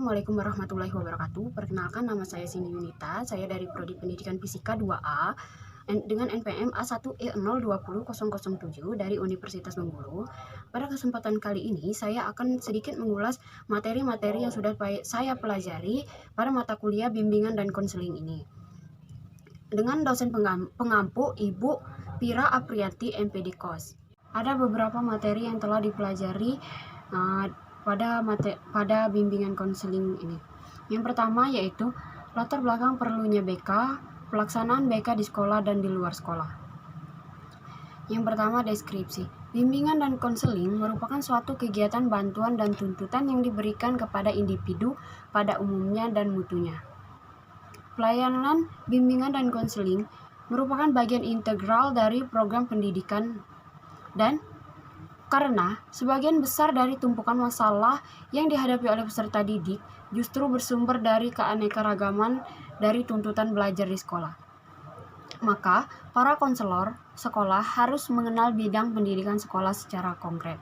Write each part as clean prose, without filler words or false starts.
Assalamualaikum warahmatullahi wabarakatuh. Perkenalkan, nama saya Cindy Yunita. Saya dari Prodi Pendidikan Fisika 2A dengan NPM A1E020007 dari Universitas Bengkulu. Pada kesempatan kali ini, saya akan sedikit mengulas materi-materi yang sudah saya pelajari pada mata kuliah bimbingan dan konseling ini. Dengan dosen pengampu Ibu Pira Aprianti MPD Kos. Ada beberapa materi yang telah dipelajari pada bimbingan konseling ini. Yang pertama yaitu latar belakang perlunya BK, pelaksanaan BK di sekolah dan di luar sekolah. Yang pertama, deskripsi. Bimbingan dan konseling merupakan suatu kegiatan bantuan dan tuntutan yang diberikan kepada individu pada umumnya dan mutunya. Pelayanan bimbingan dan konseling merupakan bagian integral dari program pendidikan dan karena sebagian besar dari tumpukan masalah yang dihadapi oleh peserta didik justru bersumber dari keanekaragaman dari tuntutan belajar di sekolah. Maka, para konselor sekolah harus mengenal bidang pendidikan sekolah secara konkret.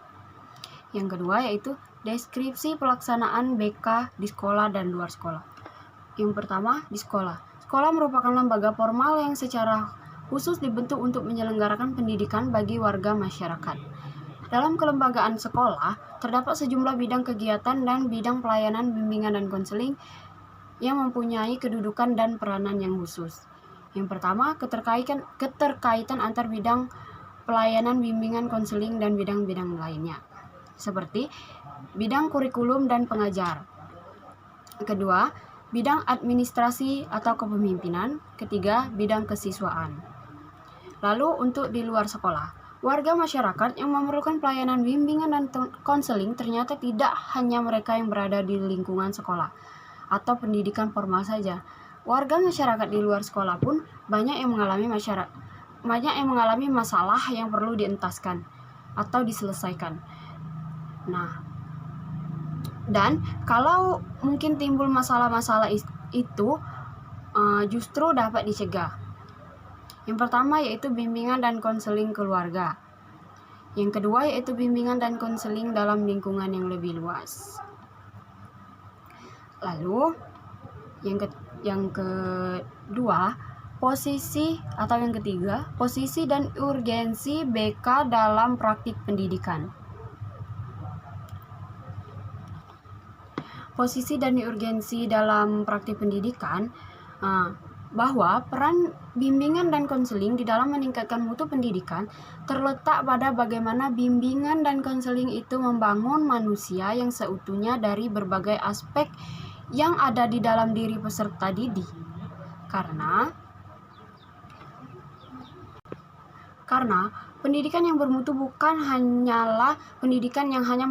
Yang kedua yaitu deskripsi pelaksanaan BK di sekolah dan luar sekolah. Yang pertama, di sekolah. Sekolah merupakan lembaga formal yang secara khusus dibentuk untuk menyelenggarakan pendidikan bagi warga masyarakat. Dalam kelembagaan sekolah, terdapat sejumlah bidang kegiatan dan bidang pelayanan bimbingan dan konseling yang mempunyai kedudukan dan peranan yang khusus. Yang pertama, keterkaitan antar bidang pelayanan bimbingan konseling dan bidang-bidang lainnya, seperti bidang kurikulum dan pengajar. Kedua, bidang administrasi atau kepemimpinan. Ketiga, bidang kesiswaan. Lalu untuk di luar sekolah, warga masyarakat yang memerlukan pelayanan bimbingan dan konseling ternyata tidak hanya mereka yang berada di lingkungan sekolah atau pendidikan formal saja. Warga masyarakat di luar sekolah pun banyak yang mengalami masalah yang perlu dientaskan atau diselesaikan. Nah, dan kalau mungkin timbul masalah-masalah itu justru dapat dicegah. Yang pertama yaitu bimbingan dan konseling keluarga. Yang kedua yaitu bimbingan dan konseling dalam lingkungan yang lebih luas. Lalu yang kedua, posisi dan urgensi BK dalam praktik pendidikan. Posisi dan urgensi dalam praktik pendidikan bahwa peran bimbingan dan konseling di dalam meningkatkan mutu pendidikan terletak pada bagaimana bimbingan dan konseling itu membangun manusia yang seutuhnya dari berbagai aspek yang ada di dalam diri peserta didik. Karena pendidikan yang bermutu bukan hanyalah pendidikan yang hanya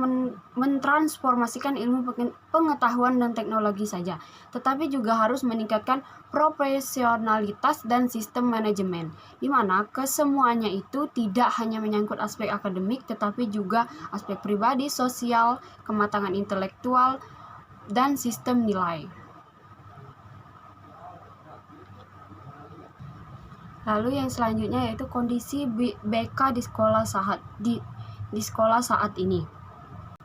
mentransformasikan ilmu pengetahuan dan teknologi saja, tetapi juga harus meningkatkan profesionalitas dan sistem manajemen, di mana kesemuanya itu tidak hanya menyangkut aspek akademik, tetapi juga aspek pribadi, sosial, kematangan intelektual, dan sistem nilai. Lalu yang selanjutnya yaitu kondisi BK di sekolah saat ini.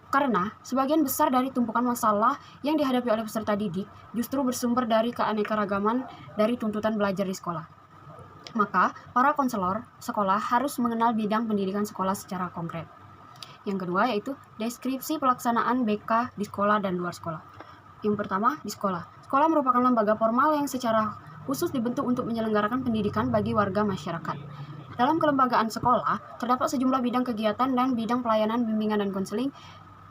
Karena sebagian besar dari tumpukan masalah yang dihadapi oleh peserta didik justru bersumber dari keanekaragaman dari tuntutan belajar di sekolah. Maka, para konselor sekolah harus mengenal bidang pendidikan sekolah secara konkret. Yang kedua yaitu deskripsi pelaksanaan BK di sekolah dan luar sekolah. Yang pertama, di sekolah. Sekolah merupakan lembaga formal yang secara khusus dibentuk untuk menyelenggarakan pendidikan bagi warga masyarakat. Dalam kelembagaan sekolah, terdapat sejumlah bidang kegiatan dan bidang pelayanan bimbingan dan konseling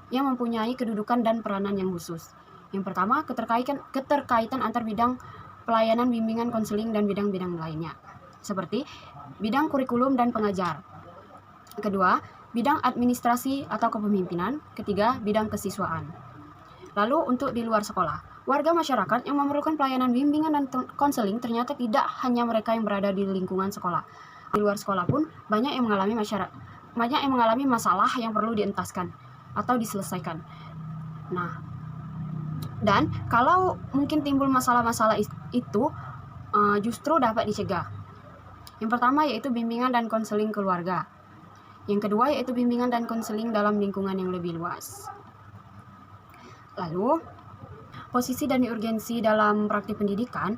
yang mempunyai kedudukan dan peranan yang khusus. Yang pertama, keterkaitan antar bidang pelayanan bimbingan konseling dan bidang-bidang lainnya, seperti bidang kurikulum dan pengajar. Kedua, bidang administrasi atau kepemimpinan. Ketiga, bidang kesiswaan. Lalu untuk di luar sekolah, warga masyarakat yang memerlukan pelayanan bimbingan dan konseling ternyata tidak hanya mereka yang berada di lingkungan sekolah. Di luar sekolah pun banyak yang mengalami masalah yang perlu dientaskan atau diselesaikan. Nah, dan kalau mungkin timbul masalah-masalah itu justru dapat dicegah. Yang pertama yaitu bimbingan dan konseling keluarga. Yang kedua yaitu bimbingan dan konseling dalam lingkungan yang lebih luas. Lalu posisi dan urgensi dalam praktik pendidikan,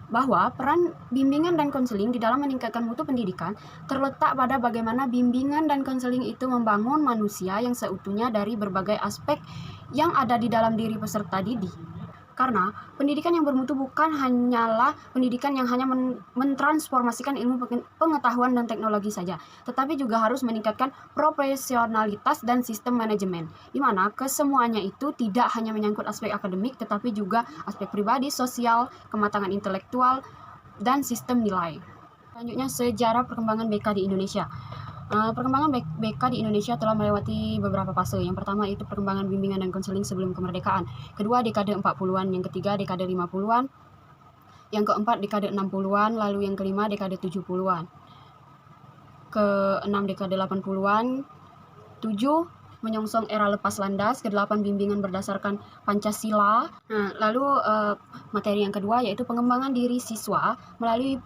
bahwa peran bimbingan dan konseling di dalam meningkatkan mutu pendidikan terletak pada bagaimana bimbingan dan konseling itu membangun manusia yang seutuhnya dari berbagai aspek yang ada di dalam diri peserta didik. Karena pendidikan yang bermutu bukan hanyalah pendidikan yang hanya mentransformasikan ilmu pengetahuan dan teknologi saja, tetapi juga harus meningkatkan profesionalitas dan sistem manajemen, di mana kesemuanya itu tidak hanya menyangkut aspek akademik, tetapi juga aspek pribadi, sosial, kematangan intelektual, dan sistem nilai. Selanjutnya, sejarah perkembangan BK di Indonesia. Perkembangan BK di Indonesia telah melewati beberapa fase. Yang pertama itu perkembangan bimbingan dan konseling sebelum kemerdekaan. Kedua, dekade 40-an. Yang ketiga, dekade 50-an. Yang keempat, dekade 60-an. Lalu yang kelima, dekade 70-an. Keenam, dekade 80-an. 7, menyongsong era lepas landas. Kedelapan, bimbingan berdasarkan Pancasila. Lalu materi yang kedua yaitu pengembangan diri siswa melalui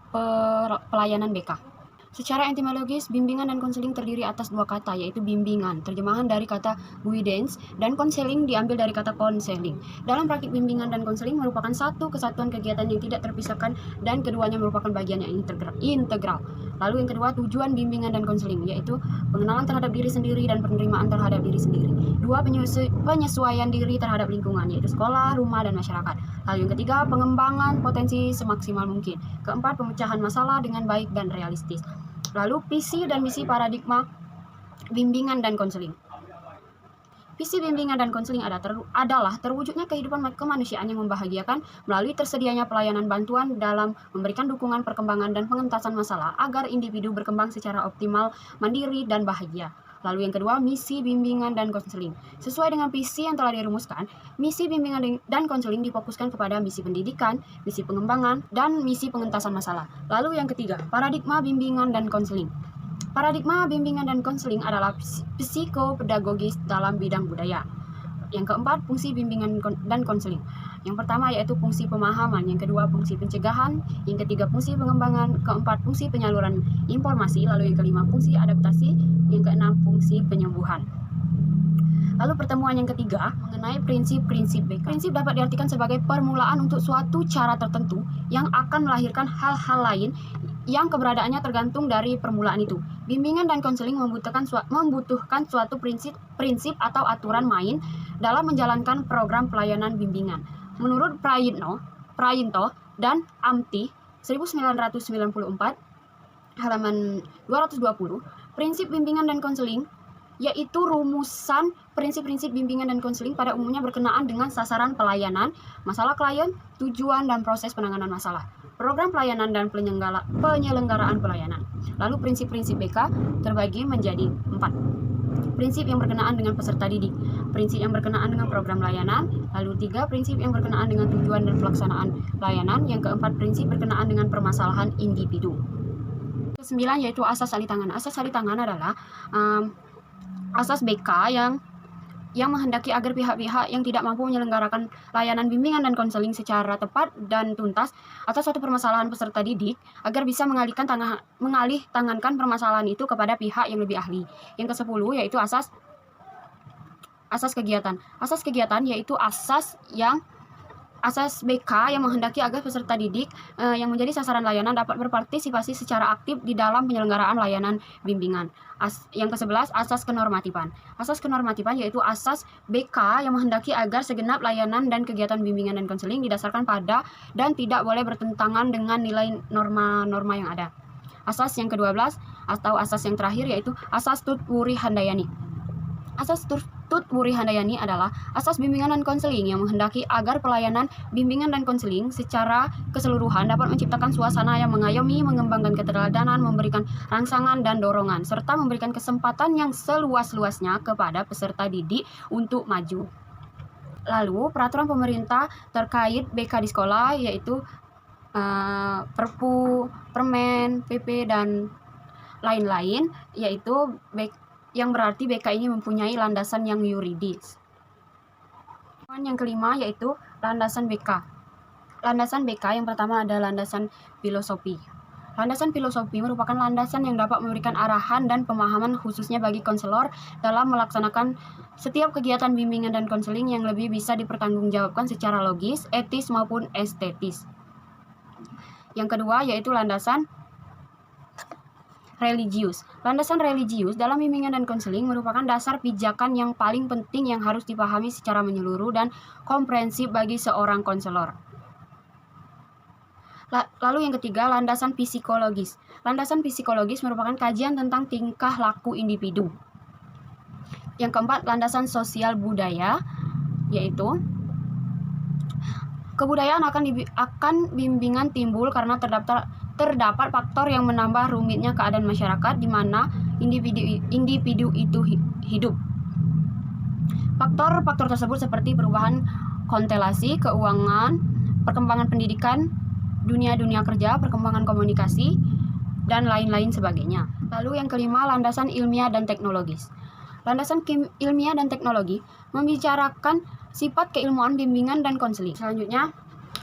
pelayanan BK. Secara etimologis, bimbingan dan konseling terdiri atas dua kata, yaitu bimbingan, terjemahan dari kata guidance, dan konseling diambil dari kata konseling. Dalam praktik bimbingan dan konseling merupakan satu kesatuan kegiatan yang tidak terpisahkan dan keduanya merupakan bagian yang integral. Lalu yang kedua, tujuan bimbingan dan konseling, yaitu pengenalan terhadap diri sendiri dan penerimaan terhadap diri sendiri. Dua, penyesuaian diri terhadap lingkungan, yaitu sekolah, rumah, dan masyarakat. Lalu yang ketiga, pengembangan potensi semaksimal mungkin. Keempat, pemecahan masalah dengan baik dan realistis. Lalu visi dan misi paradigma bimbingan dan konseling. Visi bimbingan dan konseling adalah terwujudnya kehidupan kemanusiaan yang membahagiakan melalui tersedianya pelayanan bantuan dalam memberikan dukungan perkembangan dan pengentasan masalah agar individu berkembang secara optimal, mandiri, dan bahagia. Lalu yang kedua, misi bimbingan dan konseling. Sesuai dengan visi yang telah dirumuskan, misi bimbingan dan konseling difokuskan kepada misi pendidikan, misi pengembangan, dan misi pengentasan masalah. Lalu yang ketiga, paradigma bimbingan dan konseling. Paradigma bimbingan dan konseling adalah psikopedagogis dalam bidang budaya. Yang keempat, fungsi bimbingan dan konseling. Yang pertama yaitu fungsi pemahaman, yang kedua fungsi pencegahan, yang ketiga fungsi pengembangan, keempat fungsi penyaluran informasi, lalu yang kelima fungsi adaptasi, yang keenam fungsi penyembuhan. Lalu pertemuan yang ketiga mengenai prinsip-prinsip BK. Prinsip dapat diartikan sebagai permulaan untuk suatu cara tertentu yang akan melahirkan hal-hal lain yang keberadaannya tergantung dari permulaan itu. Bimbingan dan konseling membutuhkan suatu prinsip atau aturan main dalam menjalankan program pelayanan bimbingan. Menurut Prayinto dan Amti 1994 halaman 220, prinsip bimbingan dan konseling yaitu rumusan prinsip-prinsip bimbingan dan konseling pada umumnya berkenaan dengan sasaran pelayanan, masalah klien, tujuan dan proses penanganan masalah, program pelayanan dan penyelenggaraan pelayanan. Lalu prinsip-prinsip BK terbagi menjadi 4. Prinsip yang berkenaan dengan peserta didik, prinsip yang berkenaan dengan program layanan, lalu 3 prinsip yang berkenaan dengan tujuan dan pelaksanaan layanan, yang keempat prinsip berkenaan dengan permasalahan individu. Ke-9 yaitu asas alih tangan. Asas alih tangan adalah asas BK yang menghendaki agar pihak-pihak yang tidak mampu menyelenggarakan layanan bimbingan dan konseling secara tepat dan tuntas atas suatu permasalahan peserta didik agar bisa mengalih tangankan permasalahan itu kepada pihak yang lebih ahli. Yang ke-10 yaitu asas kegiatan. Asas kegiatan yaitu asas BK yang menghendaki agar peserta didik yang menjadi sasaran layanan dapat berpartisipasi secara aktif di dalam penyelenggaraan layanan bimbingan. Yang ke-11, asas kenormatifan. Asas kenormatifan yaitu asas BK yang menghendaki agar segenap layanan dan kegiatan bimbingan dan konseling didasarkan pada dan tidak boleh bertentangan dengan nilai norma-norma yang ada. Asas yang ke-12 atau asas yang terakhir yaitu asas Tut Wuri Handayani. Asas Tut Wuri Handayani adalah asas bimbingan dan konseling yang menghendaki agar pelayanan bimbingan dan konseling secara keseluruhan dapat menciptakan suasana yang mengayomi, mengembangkan keteladanan, memberikan rangsangan dan dorongan, serta memberikan kesempatan yang seluas-luasnya kepada peserta didik untuk maju. Lalu, peraturan pemerintah terkait BK di sekolah yaitu Perpu, Permen, PP, dan lain-lain, yaitu yang berarti BK ini mempunyai landasan yang yuridis. Yang kelima yaitu landasan BK. Landasan BK yang pertama ada landasan filosofi. Landasan filosofi merupakan landasan yang dapat memberikan arahan dan pemahaman khususnya bagi konselor dalam melaksanakan setiap kegiatan bimbingan dan konseling yang lebih bisa dipertanggungjawabkan secara logis, etis maupun estetis. Yang kedua yaitu landasan religius. Landasan religius dalam bimbingan dan konseling merupakan dasar pijakan yang paling penting yang harus dipahami secara menyeluruh dan komprehensif bagi seorang konselor. Lalu yang ketiga, landasan psikologis. Landasan psikologis merupakan kajian tentang tingkah laku individu. Yang keempat, landasan sosial budaya, yaitu kebudayaan akan bimbingan timbul karena terdapat faktor yang menambah rumitnya keadaan masyarakat di mana individu itu hidup. Faktor-faktor tersebut seperti perubahan konstelasi keuangan, perkembangan pendidikan, dunia kerja, perkembangan komunikasi, dan lain-lain sebagainya. Lalu yang kelima, landasan ilmiah dan teknologis. Landasan ilmiah dan teknologi membicarakan sifat keilmuan bimbingan dan konseling. Selanjutnya,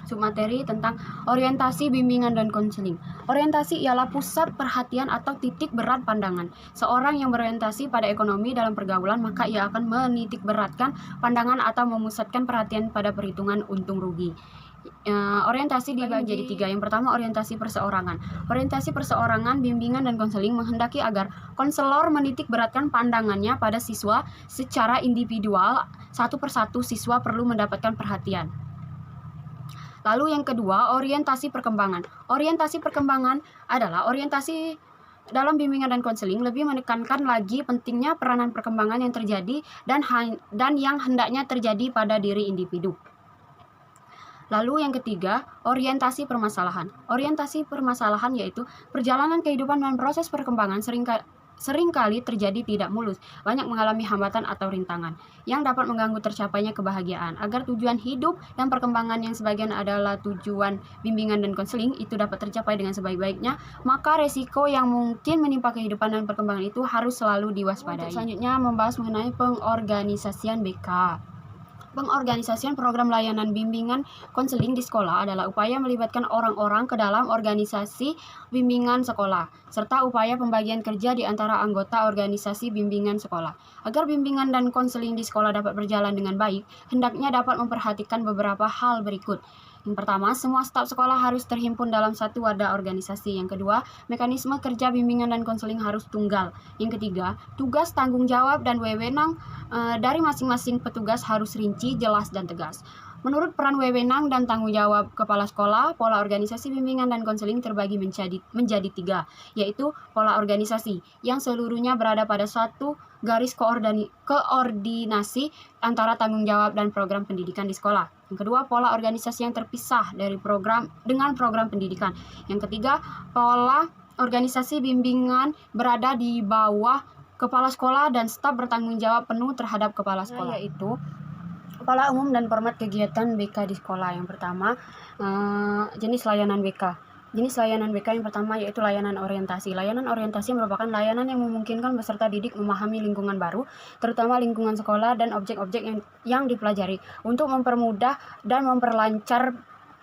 submateri tentang orientasi bimbingan dan konseling. Orientasi ialah pusat perhatian atau titik berat pandangan. Seorang yang berorientasi pada ekonomi dalam pergaulan, maka ia akan menitik beratkan pandangan atau memusatkan perhatian pada perhitungan untung rugi. Orientasi dibagi jadi tiga. Yang pertama, orientasi perseorangan. Orientasi perseorangan, bimbingan dan konseling menghendaki agar konselor menitik beratkan pandangannya pada siswa secara individual. Satu persatu siswa perlu mendapatkan perhatian. Lalu yang kedua, orientasi perkembangan. Orientasi perkembangan adalah orientasi dalam bimbingan dan konseling lebih menekankan lagi pentingnya peranan perkembangan yang terjadi dan yang hendaknya terjadi pada diri individu. Lalu yang ketiga, orientasi permasalahan. Orientasi permasalahan yaitu perjalanan kehidupan dan proses perkembangan seringkali terjadi tidak mulus, banyak mengalami hambatan atau rintangan yang dapat mengganggu tercapainya kebahagiaan. Agar tujuan hidup dan perkembangan yang sebagian adalah tujuan bimbingan dan konseling itu dapat tercapai dengan sebaik-baiknya, maka resiko yang mungkin menimpa kehidupan dan perkembangan itu harus selalu diwaspadai. Selanjutnya membahas mengenai pengorganisasian BK. Pengorganisasian program layanan bimbingan konseling di sekolah adalah upaya melibatkan orang-orang ke dalam organisasi bimbingan sekolah, serta upaya pembagian kerja di antara anggota organisasi bimbingan sekolah. Agar bimbingan dan konseling di sekolah dapat berjalan dengan baik, hendaknya dapat memperhatikan beberapa hal berikut. Yang pertama, semua staf sekolah harus terhimpun dalam satu wadah organisasi. Yang kedua, mekanisme kerja bimbingan dan konseling harus tunggal. Yang ketiga, tugas, tanggung jawab, dan wewenang dari masing-masing petugas harus rinci, jelas, dan tegas. Menurut peran wewenang dan tanggung jawab kepala sekolah, pola organisasi bimbingan dan konseling terbagi menjadi tiga, yaitu pola organisasi yang seluruhnya berada pada satu garis koordinasi antara tanggung jawab dan program pendidikan di sekolah. Yang kedua, pola organisasi yang terpisah dari program pendidikan. Yang ketiga, pola organisasi bimbingan berada di bawah kepala sekolah dan staf bertanggung jawab penuh terhadap kepala sekolah, yaitu kepala umum dan format kegiatan BK di sekolah. Yang pertama, jenis layanan BK. Jenis layanan BK yang pertama yaitu layanan orientasi. Layanan orientasi merupakan layanan yang memungkinkan peserta didik memahami lingkungan baru, terutama lingkungan sekolah dan objek-objek yang dipelajari, untuk mempermudah dan memperlancar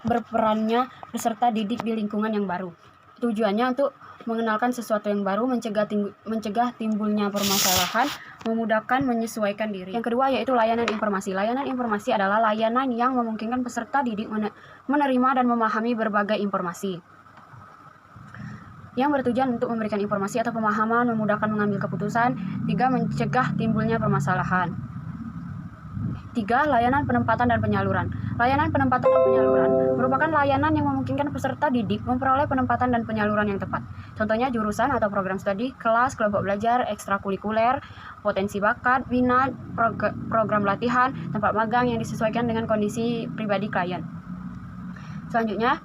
berperannya peserta didik di lingkungan yang baru. Tujuannya untuk mengenalkan sesuatu yang baru, mencegah timbulnya permasalahan, memudahkan menyesuaikan diri. Yang kedua yaitu layanan informasi. Layanan informasi adalah layanan yang memungkinkan peserta didik menerima dan memahami berbagai informasi yang bertujuan untuk memberikan informasi atau pemahaman, memudahkan mengambil keputusan. 3. Mencegah timbulnya permasalahan. 3. Layanan penempatan dan penyaluran. Layanan penempatan dan penyaluran merupakan layanan yang memungkinkan peserta didik memperoleh penempatan dan penyaluran yang tepat. Contohnya jurusan atau program studi, kelas, kelompok belajar, ekstrakurikuler, potensi bakat, minat, program latihan, tempat magang yang disesuaikan dengan kondisi pribadi klien. Selanjutnya,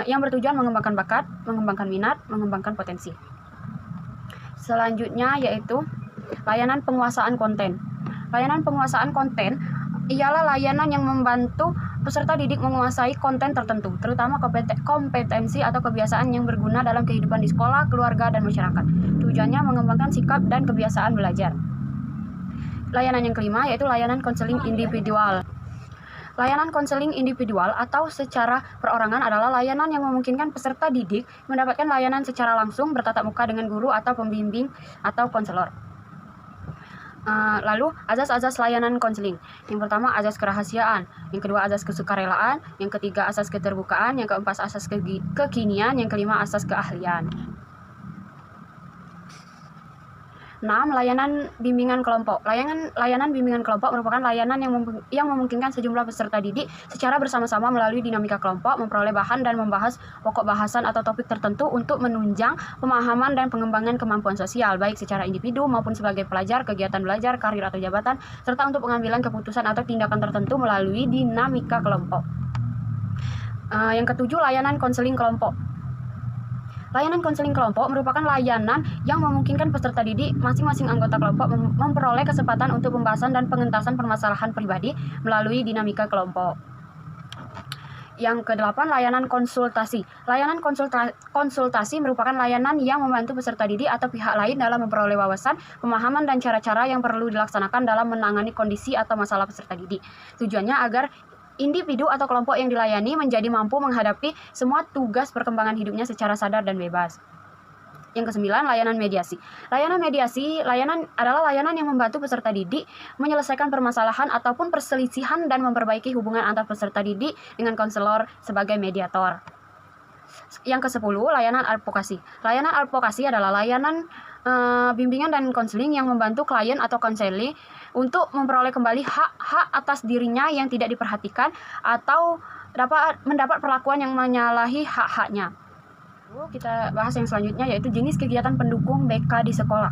yang bertujuan mengembangkan bakat, mengembangkan minat, mengembangkan potensi. Selanjutnya yaitu layanan penguasaan konten. Layanan penguasaan konten ialah layanan yang membantu peserta didik menguasai konten tertentu, terutama kompetensi atau kebiasaan yang berguna dalam kehidupan di sekolah, keluarga, dan masyarakat. Tujuannya mengembangkan sikap dan kebiasaan belajar. Layanan yang kelima yaitu layanan konseling individual. Layanan konseling individual atau secara perorangan adalah layanan yang memungkinkan peserta didik mendapatkan layanan secara langsung bertatap muka dengan guru atau pembimbing atau konselor. Lalu azas-azas layanan konseling. Yang pertama azas kerahasiaan, yang kedua azas kesukarelaan, yang ketiga asas keterbukaan, yang keempat asas kekinian, yang kelima asas keahlian. 6. Layanan bimbingan kelompok. Layanan bimbingan kelompok merupakan layanan yang memungkinkan sejumlah peserta didik secara bersama-sama melalui dinamika kelompok memperoleh bahan dan membahas pokok bahasan atau topik tertentu untuk menunjang pemahaman dan pengembangan kemampuan sosial, baik secara individu maupun sebagai pelajar, kegiatan belajar, karir atau jabatan, serta untuk pengambilan keputusan atau tindakan tertentu melalui dinamika kelompok. Yang ketujuh, layanan konseling kelompok. Layanan konseling kelompok merupakan layanan yang memungkinkan peserta didik masing-masing anggota kelompok memperoleh kesempatan untuk pembahasan dan pengentasan permasalahan pribadi melalui dinamika kelompok. Yang kedelapan, layanan konsultasi. Layanan konsultasi merupakan layanan yang membantu peserta didik atau pihak lain dalam memperoleh wawasan, pemahaman, dan cara-cara yang perlu dilaksanakan dalam menangani kondisi atau masalah peserta didik. Tujuannya agar individu atau kelompok yang dilayani menjadi mampu menghadapi semua tugas perkembangan hidupnya secara sadar dan bebas. Yang kesembilan, layanan mediasi. Layanan mediasi adalah layanan yang membantu peserta didik menyelesaikan permasalahan ataupun perselisihan dan memperbaiki hubungan antar peserta didik dengan konselor sebagai mediator. Yang kesepuluh, layanan advokasi. Layanan advokasi adalah layanan bimbingan dan konseling yang membantu klien atau konseli untuk memperoleh kembali hak-hak atas dirinya yang tidak diperhatikan atau mendapat perlakuan yang menyalahi hak-haknya. Lalu kita bahas yang selanjutnya, yaitu jenis kegiatan pendukung BK di sekolah.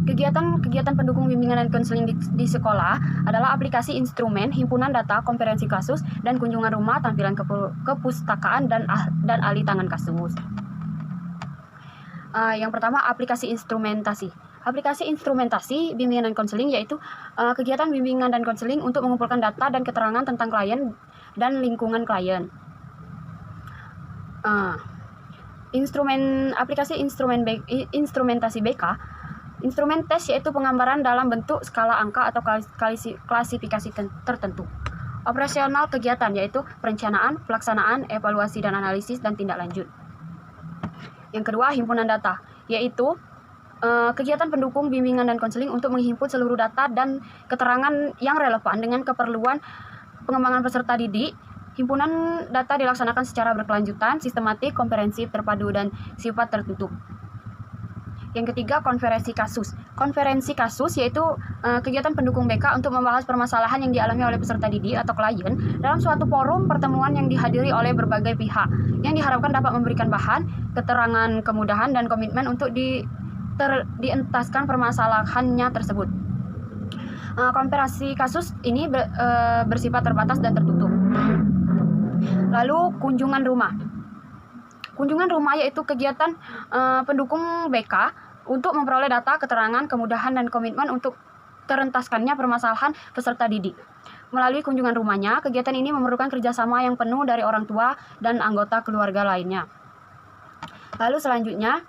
Kegiatan pendukung bimbingan dan konseling di sekolah adalah aplikasi instrumen, himpunan data, konferensi kasus, dan kunjungan rumah, tampilan kepustakaan, dan ahli tangan kasus. Yang pertama, aplikasi instrumentasi. Aplikasi instrumentasi bimbingan dan konseling yaitu kegiatan bimbingan dan konseling untuk mengumpulkan data dan keterangan tentang klien dan lingkungan klien. Aplikasi instrumentasi BK. Instrumen tes yaitu penggambaran dalam bentuk skala angka atau klasifikasi tertentu. Operasional kegiatan yaitu perencanaan, pelaksanaan, evaluasi dan analisis, dan tindak lanjut. Yang kedua, himpunan data, yaitu kegiatan pendukung bimbingan dan konseling untuk menghimpun seluruh data dan keterangan yang relevan dengan keperluan pengembangan peserta didik. Himpunan data dilaksanakan secara berkelanjutan, sistematik, komprehensif, terpadu, dan sifat tertutup. Yang ketiga, konferensi kasus. Konferensi kasus yaitu kegiatan pendukung BK untuk membahas permasalahan yang dialami oleh peserta didik atau klien dalam suatu forum pertemuan yang dihadiri oleh berbagai pihak, yang diharapkan dapat memberikan bahan, keterangan, kemudahan, dan komitmen untuk dientaskan permasalahannya tersebut. Konferensi kasus ini bersifat terbatas dan tertutup. Lalu, kunjungan rumah. Kunjungan rumah yaitu kegiatan pendukung BK untuk memperoleh data, keterangan, kemudahan, dan komitmen untuk terentaskannya permasalahan peserta didik. Melalui kunjungan rumahnya, kegiatan ini memerlukan kerjasama yang penuh dari orang tua dan anggota keluarga lainnya. Lalu selanjutnya,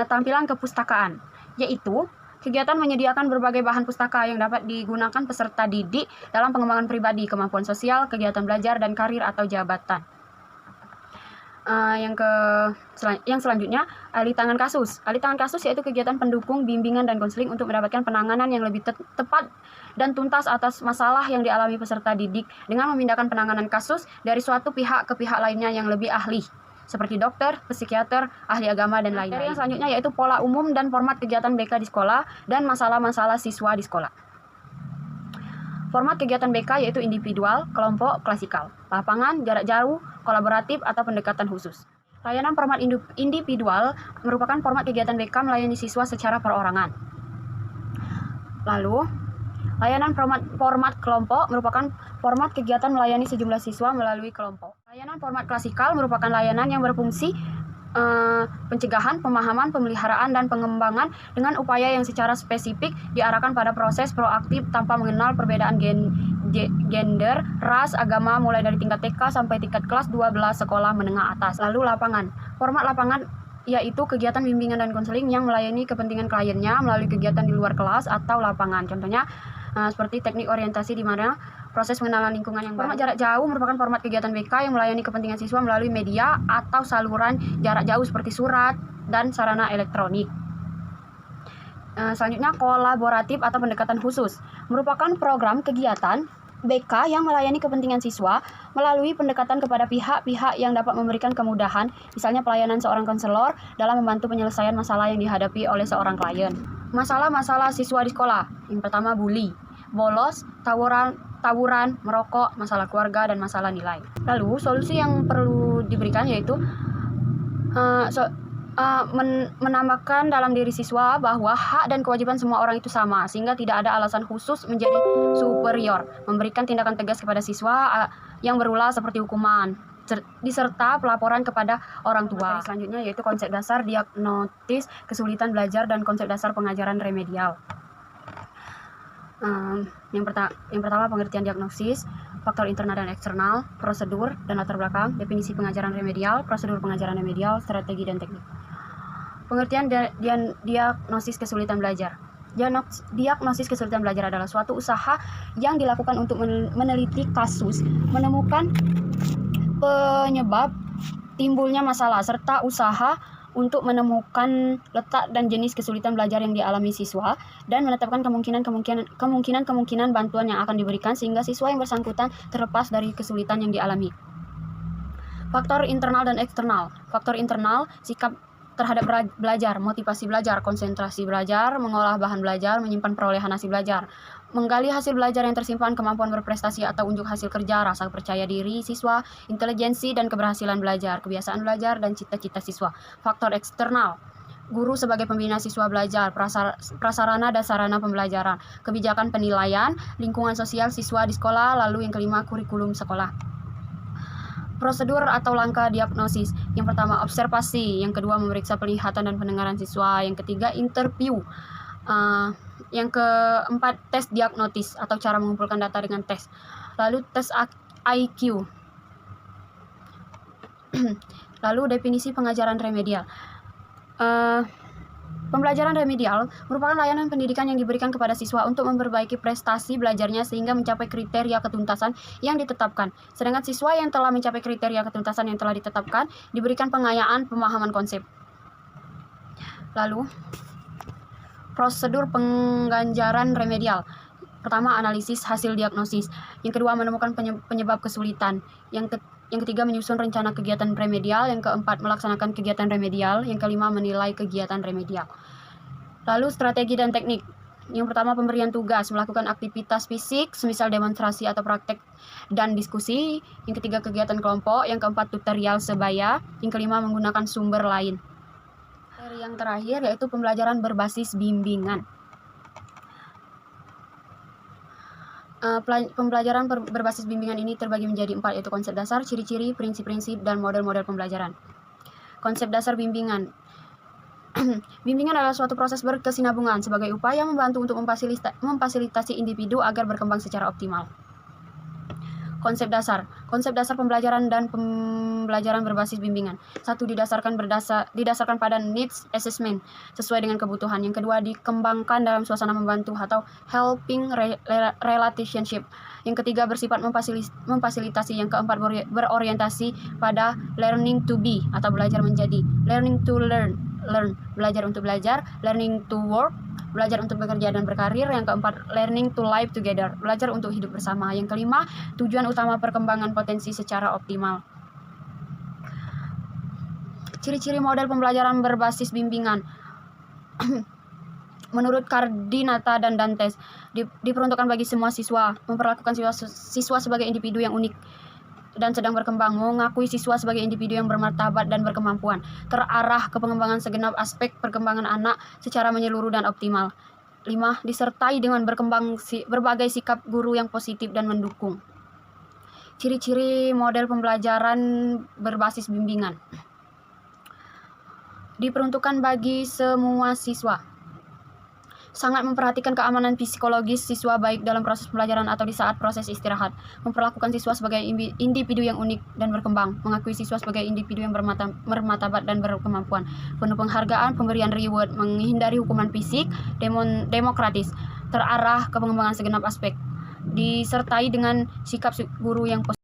tampilan kepustakaan, yaitu kegiatan menyediakan berbagai bahan pustaka yang dapat digunakan peserta didik dalam pengembangan pribadi, kemampuan sosial, kegiatan belajar, dan karir atau jabatan. Yang selanjutnya, ahli tangan kasus. Ahli tangan kasus yaitu kegiatan pendukung bimbingan dan konseling untuk mendapatkan penanganan yang lebih tepat dan tuntas atas masalah yang dialami peserta didik dengan memindahkan penanganan kasus dari suatu pihak ke pihak lainnya yang lebih ahli, seperti dokter, psikiater, ahli agama, dan lain-lain. Yang selanjutnya yaitu pola umum dan format kegiatan BK di sekolah dan masalah-masalah siswa di sekolah. Format kegiatan BK yaitu individual, kelompok, klasikal, lapangan, jarak jauh, kolaboratif, atau pendekatan khusus. Layanan format individual merupakan format kegiatan BK melayani siswa secara perorangan. Lalu, layanan format kelompok merupakan format kegiatan melayani sejumlah siswa melalui kelompok. Layanan format klasikal merupakan layanan yang berfungsi pencegahan, pemahaman, pemeliharaan, dan pengembangan dengan upaya yang secara spesifik diarahkan pada proses proaktif tanpa mengenal perbedaan gender, ras, agama mulai dari tingkat TK sampai tingkat kelas 12 sekolah menengah atas. Lalu lapangan. Format lapangan yaitu kegiatan bimbingan dan konseling yang melayani kepentingan kliennya melalui kegiatan di luar kelas atau lapangan. Contohnya seperti teknik orientasi di mana proses pengenalan lingkungan yang baik. Format jarak jauh merupakan format kegiatan BK yang melayani kepentingan siswa melalui media atau saluran jarak jauh seperti surat dan sarana elektronik. Selanjutnya, kolaboratif atau pendekatan khusus merupakan program kegiatan BK yang melayani kepentingan siswa melalui pendekatan kepada pihak-pihak yang dapat memberikan kemudahan, misalnya pelayanan seorang konselor dalam membantu penyelesaian masalah yang dihadapi oleh seorang klien. Masalah-masalah siswa di sekolah. Yang pertama, bully, bolos, tawuran, merokok, masalah keluarga, dan masalah nilai. Lalu, solusi yang perlu diberikan yaitu menambahkan dalam diri siswa bahwa hak dan kewajiban semua orang itu sama, sehingga tidak ada alasan khusus menjadi superior, memberikan tindakan tegas kepada siswa yang berulah seperti hukuman, diserta pelaporan kepada orang tua. Selanjutnya yaitu konsep dasar diagnosis kesulitan belajar dan konsep dasar pengajaran remedial. Yang pertama pengertian diagnosis, faktor internal dan eksternal, prosedur dan latar belakang, definisi pengajaran remedial, prosedur pengajaran remedial, strategi dan teknik. Pengertian diagnosis kesulitan belajar. Diagnosis kesulitan belajar adalah suatu usaha yang dilakukan untuk meneliti kasus, menemukan penyebab timbulnya masalah, serta usaha untuk menemukan letak dan jenis kesulitan belajar yang dialami siswa dan menetapkan kemungkinan bantuan yang akan diberikan sehingga siswa yang bersangkutan terlepas dari kesulitan yang dialami. Faktor internal dan eksternal. Faktor internal, sikap terhadap belajar, motivasi belajar, konsentrasi belajar, mengolah bahan belajar, menyimpan perolehan hasil belajar, menggali hasil belajar yang tersimpan, kemampuan berprestasi atau unjuk hasil kerja, rasa percaya diri siswa, intelijensi dan keberhasilan belajar, kebiasaan belajar, dan cita-cita siswa. Faktor eksternal, guru sebagai pembina siswa belajar, prasarana dan sarana pembelajaran, kebijakan penilaian, lingkungan sosial siswa di sekolah, lalu yang kelima kurikulum sekolah. Prosedur atau langkah diagnosis. Yang pertama observasi, yang kedua memeriksa penglihatan dan pendengaran siswa, yang ketiga interview, yang keempat tes diagnosis atau cara mengumpulkan data dengan tes, lalu tes IQ, lalu definisi pengajaran remedial. Pembelajaran remedial merupakan layanan pendidikan yang diberikan kepada siswa untuk memperbaiki prestasi belajarnya sehingga mencapai kriteria ketuntasan yang ditetapkan. Sedangkan siswa yang telah mencapai kriteria ketuntasan yang telah ditetapkan diberikan pengayaan pemahaman konsep. Lalu, prosedur pengajaran remedial. Pertama, analisis hasil diagnosis. Yang kedua, menemukan penyebab kesulitan. Yang ketiga, menyusun rencana kegiatan remedial. Yang keempat, melaksanakan kegiatan remedial. Yang kelima, menilai kegiatan remedial. Lalu, strategi dan teknik. Yang pertama, pemberian tugas, melakukan aktivitas fisik, semisal demonstrasi atau praktek dan diskusi. Yang ketiga, kegiatan kelompok. Yang keempat, tutorial sebaya. Yang kelima, menggunakan sumber lain. Yang terakhir, yaitu pembelajaran berbasis bimbingan. Pembelajaran berbasis bimbingan ini terbagi menjadi 4, yaitu konsep dasar, ciri-ciri, prinsip-prinsip, dan model-model pembelajaran. Konsep dasar bimbingan. Bimbingan adalah suatu proses berkesinambungan sebagai upaya membantu untuk memfasilitasi individu agar berkembang secara optimal. Konsep dasar pembelajaran dan pembelajaran berbasis bimbingan. 1. Didasarkan pada needs assessment sesuai dengan kebutuhan. Yang kedua, dikembangkan dalam suasana membantu atau helping relationship. Yang ketiga, bersifat memfasilitasi. Yang keempat, berorientasi pada learning to be atau belajar menjadi. Learning to learn, belajar untuk belajar. Learning to work, belajar untuk bekerja dan berkarir. Yang keempat, learning to live together, belajar untuk hidup bersama. Yang kelima, tujuan utama perkembangan potensi secara optimal. Ciri-ciri model pembelajaran berbasis bimbingan. Menurut Cardinata dan Dantes, diperuntukkan bagi semua siswa, memperlakukan siswa sebagai individu yang unik dan sedang berkembang, mengakui siswa sebagai individu yang bermartabat dan berkemampuan, terarah ke pengembangan segenap aspek perkembangan anak secara menyeluruh dan optimal. 5. Disertai dengan berbagai sikap guru yang positif dan mendukung. Ciri-ciri model pembelajaran berbasis bimbingan. Diperuntukkan bagi semua siswa. Sangat memperhatikan keamanan psikologis siswa baik dalam proses pembelajaran atau di saat proses istirahat. Memperlakukan siswa sebagai individu yang unik dan berkembang. Mengakui siswa sebagai individu yang bermartabat dan berkemampuan. Penuh penghargaan, pemberian reward, menghindari hukuman fisik, demokratis. terarah ke pengembangan segenap aspek, disertai dengan sikap guru yang positif.